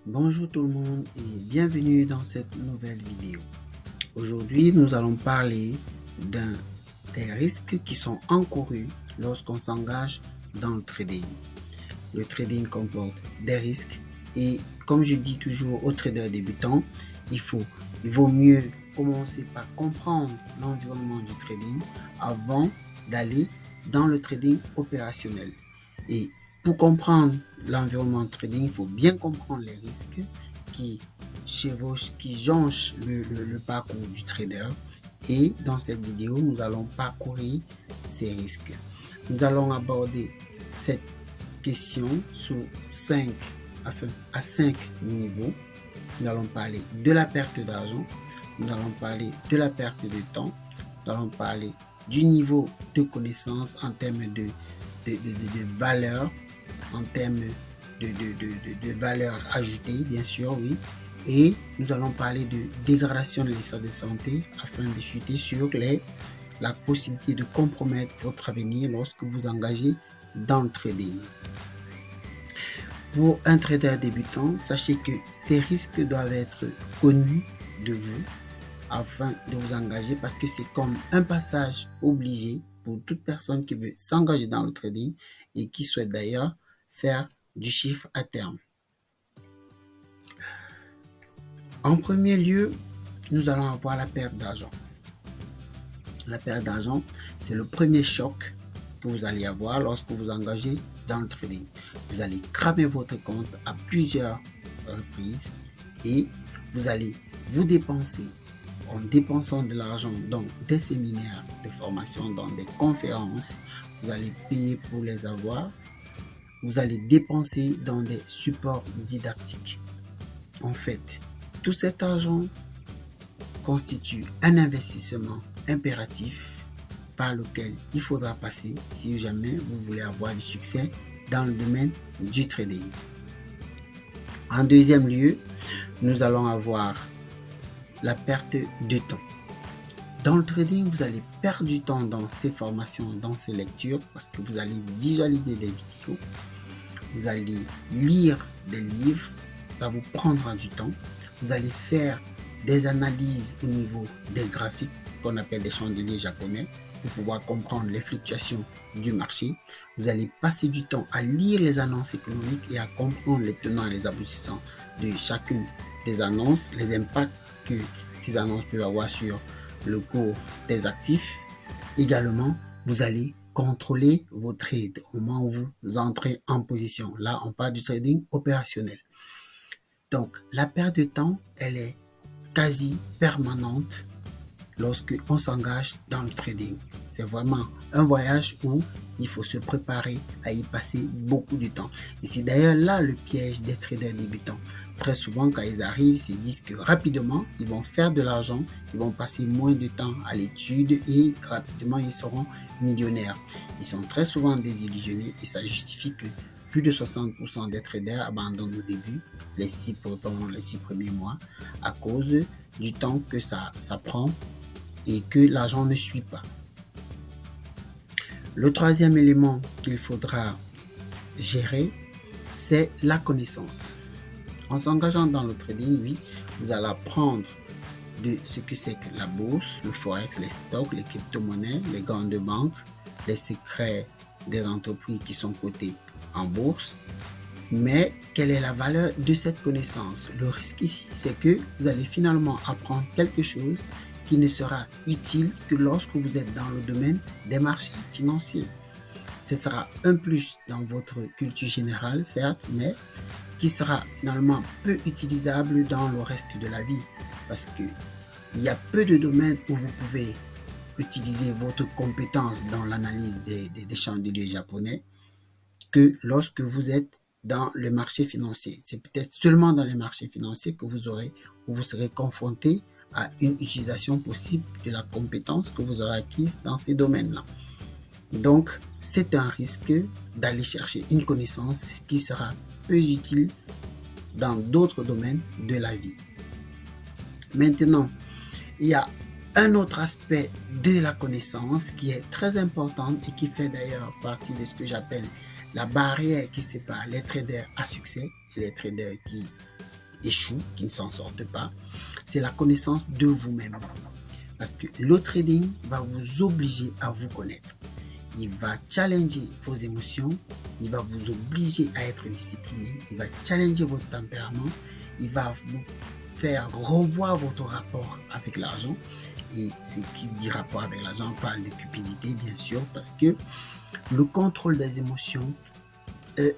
Bonjour tout le monde et bienvenue dans cette nouvelle vidéo. Aujourd'hui, nous allons parler des risques qui sont encourus lorsqu'on s'engage dans le trading. Le trading comporte des risques et comme je dis toujours aux traders débutants, il vaut mieux commencer par comprendre l'environnement du trading avant d'aller dans le trading opérationnel. Et pour comprendre l'environnement de trading, il faut bien comprendre les risques qui jonchent le parcours du trader. Et dans cette vidéo, nous allons parcourir ces risques. Nous allons aborder cette question à 5 niveaux. Nous allons parler de la perte d'argent, nous allons parler de la perte de temps, nous allons parler du niveau de connaissance en termes de valeur, en termes de valeur ajoutée, bien sûr, oui. Et nous allons parler de dégradation de l'état de santé afin de chuter sur la possibilité de compromettre votre avenir lorsque vous engagez dans le trading. Pour un trader débutant, sachez que ces risques doivent être connus de vous afin de vous engager parce que c'est comme un passage obligé pour toute personne qui veut s'engager dans le trading et qui souhaite d'ailleurs faire du chiffre à terme. En premier lieu, nous allons avoir la perte d'argent. La perte d'argent, c'est le premier choc que vous allez avoir lorsque vous engagez dans le trading. Vous allez cramer votre compte à plusieurs reprises et vous allez vous dépenser en dépensant de l'argent dans des séminaires de formation, dans des conférences. Vous allez payer pour les avoir. Vous allez dépenser dans des supports didactiques. En fait, tout cet argent constitue un investissement impératif par lequel il faudra passer si jamais vous voulez avoir du succès dans le domaine du trading. En deuxième lieu, nous allons avoir la perte de temps. Dans le trading, vous allez perdre du temps dans ces formations, dans ces lectures, parce que vous allez visualiser des vidéos, vous allez lire des livres, ça vous prendra du temps. Vous allez faire des analyses au niveau des graphiques qu'on appelle des chandeliers japonais pour pouvoir comprendre les fluctuations du marché. Vous allez passer du temps à lire les annonces économiques et à comprendre les tenants et les aboutissants de chacune des annonces, les impacts que ces annonces peuvent avoir sur le cours des actifs. Également, vous allez contrôler vos trades au moment où vous entrez en position. Là, on parle du trading opérationnel. Donc, la perte de temps, elle est quasi permanente lorsque on s'engage dans le trading. C'est vraiment un voyage où il faut se préparer à y passer beaucoup de temps. Et c'est d'ailleurs là le piège des traders débutants. Très souvent, quand ils arrivent, ils se disent que rapidement, ils vont faire de l'argent, ils vont passer moins de temps à l'étude et rapidement, ils seront millionnaires. Ils sont très souvent désillusionnés et ça justifie que plus de 60% des traders abandonnent au début, les 6 premiers mois, à cause du temps que ça prend et que l'argent ne suit pas. Le troisième élément qu'il faudra gérer, c'est la connaissance. En s'engageant dans le trading, oui, vous allez apprendre de ce que c'est que la bourse, le forex, les stocks, les crypto-monnaies, les grandes banques, les secrets des entreprises qui sont cotées en bourse. Mais quelle est la valeur de cette connaissance? Le risque ici, c'est que vous allez finalement apprendre quelque chose qui ne sera utile que lorsque vous êtes dans le domaine des marchés financiers. Ce sera un plus dans votre culture générale, certes, mais qui sera finalement peu utilisable dans le reste de la vie. Parce qu'il y a peu de domaines où vous pouvez utiliser votre compétence dans l'analyse des chandeliers japonais que lorsque vous êtes dans le marché financier. C'est peut-être seulement dans les marchés financiers que vous serez confronté à une utilisation possible de la compétence que vous aurez acquise dans ces domaines-là. Donc, c'est un risque d'aller chercher une connaissance qui sera peu utile dans d'autres domaines de la vie. Maintenant, il y a un autre aspect de la connaissance qui est très important et qui fait d'ailleurs partie de ce que j'appelle la barrière qui sépare les traders à succès et les traders qui échouent, qui ne s'en sortent pas, c'est la connaissance de vous-même. Parce que le trading va vous obliger à vous connaître. Il va challenger vos émotions, il va vous obliger à être discipliné, il va challenger votre tempérament, il va vous faire revoir votre rapport avec l'argent. Et ce qui dit rapport avec l'argent, on parle de cupidité, bien sûr, parce que le contrôle des émotions,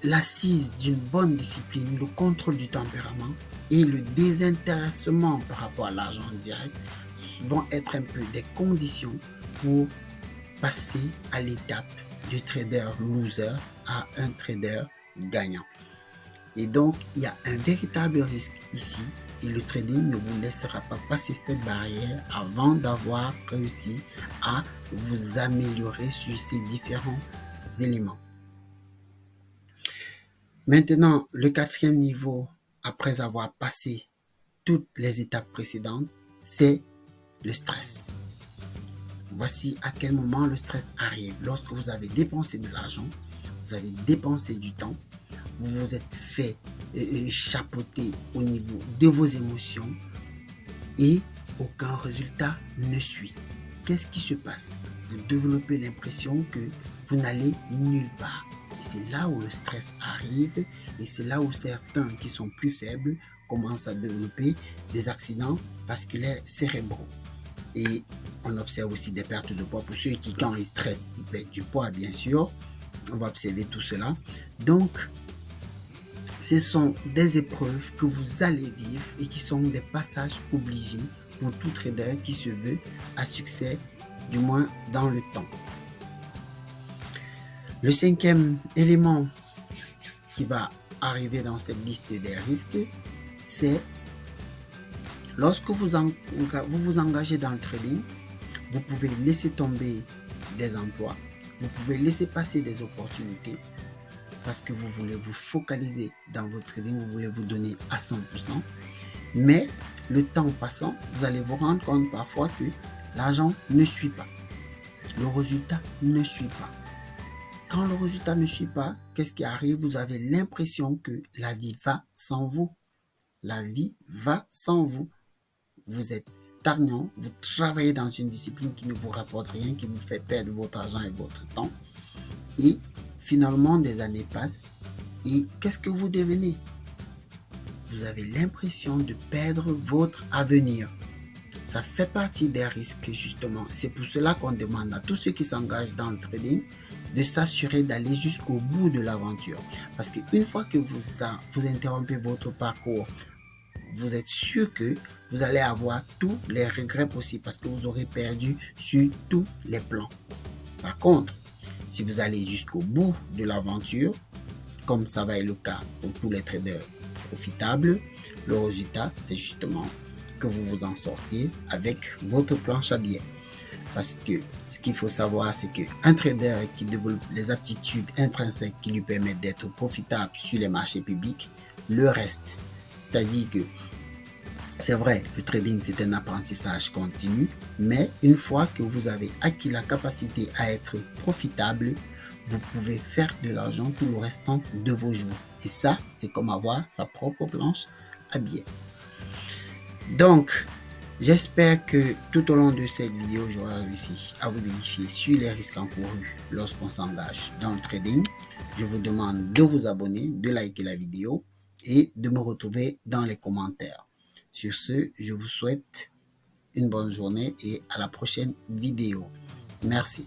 l'assise d'une bonne discipline, le contrôle du tempérament et le désintéressement par rapport à l'argent direct vont être un peu des conditions pour passer à l'étape du trader loser à un trader gagnant. Et donc, il y a un véritable risque ici et le trading ne vous laissera pas passer cette barrière avant d'avoir réussi à vous améliorer sur ces différents éléments. Maintenant, le quatrième niveau, après avoir passé toutes les étapes précédentes, c'est le stress. Voici à quel moment le stress arrive. Lorsque vous avez dépensé de l'argent, vous avez dépensé du temps, vous vous êtes fait chapeauter au niveau de vos émotions et aucun résultat ne suit. Qu'est-ce qui se passe? Vous développez l'impression que vous n'allez nulle part. Et c'est là où le stress arrive et c'est là où certains qui sont plus faibles commencent à développer des accidents vasculaires cérébraux. Et on observe aussi des pertes de poids pour ceux qui, quand ils stressent, ils perdent du poids, bien sûr. On va observer tout cela. Donc, ce sont des épreuves que vous allez vivre et qui sont des passages obligés pour tout trader qui se veut à succès, du moins dans le temps. Le cinquième élément qui va arriver dans cette liste des risques, c'est lorsque vous vous engagez dans le trading, vous pouvez laisser tomber des emplois, vous pouvez laisser passer des opportunités parce que vous voulez vous focaliser dans votre trading, vous voulez vous donner à 100%. Mais le temps passant, vous allez vous rendre compte parfois que l'argent ne suit pas. Le résultat ne suit pas. Quand le résultat ne suit pas, qu'est-ce qui arrive? Vous avez l'impression que la vie va sans vous. La vie va sans vous. Vous êtes stagnant, vous travaillez dans une discipline qui ne vous rapporte rien, qui vous fait perdre votre argent et votre temps. Et finalement, des années passent et qu'est-ce que vous devenez? Vous avez l'impression de perdre votre avenir. Ça fait partie des risques, justement. C'est pour cela qu'on demande à tous ceux qui s'engagent dans le trading de s'assurer d'aller jusqu'au bout de l'aventure. Parce qu'une fois que vous interrompez votre parcours, vous êtes sûr que vous allez avoir tous les regrets possibles parce que vous aurez perdu sur tous les plans. Par contre, si vous allez jusqu'au bout de l'aventure, comme ça va être le cas pour tous les traders profitables, le résultat, c'est justement que vous vous en sortiez avec votre planche à billets. Parce que ce qu'il faut savoir, c'est qu'un trader qui développe les aptitudes intrinsèques qui lui permettent d'être profitable sur les marchés publics, le reste. C'est-à-dire que c'est vrai, le trading c'est un apprentissage continu, mais une fois que vous avez acquis la capacité à être profitable, vous pouvez faire de l'argent tout le restant de vos jours. Et ça, c'est comme avoir sa propre planche à billets. Donc, j'espère que tout au long de cette vidéo, j'aurai réussi à vous édifier sur les risques encourus lorsqu'on s'engage dans le trading. Je vous demande de vous abonner, de liker la vidéo et de me retrouver dans les commentaires. Sur ce, je vous souhaite une bonne journée et à la prochaine vidéo. Merci.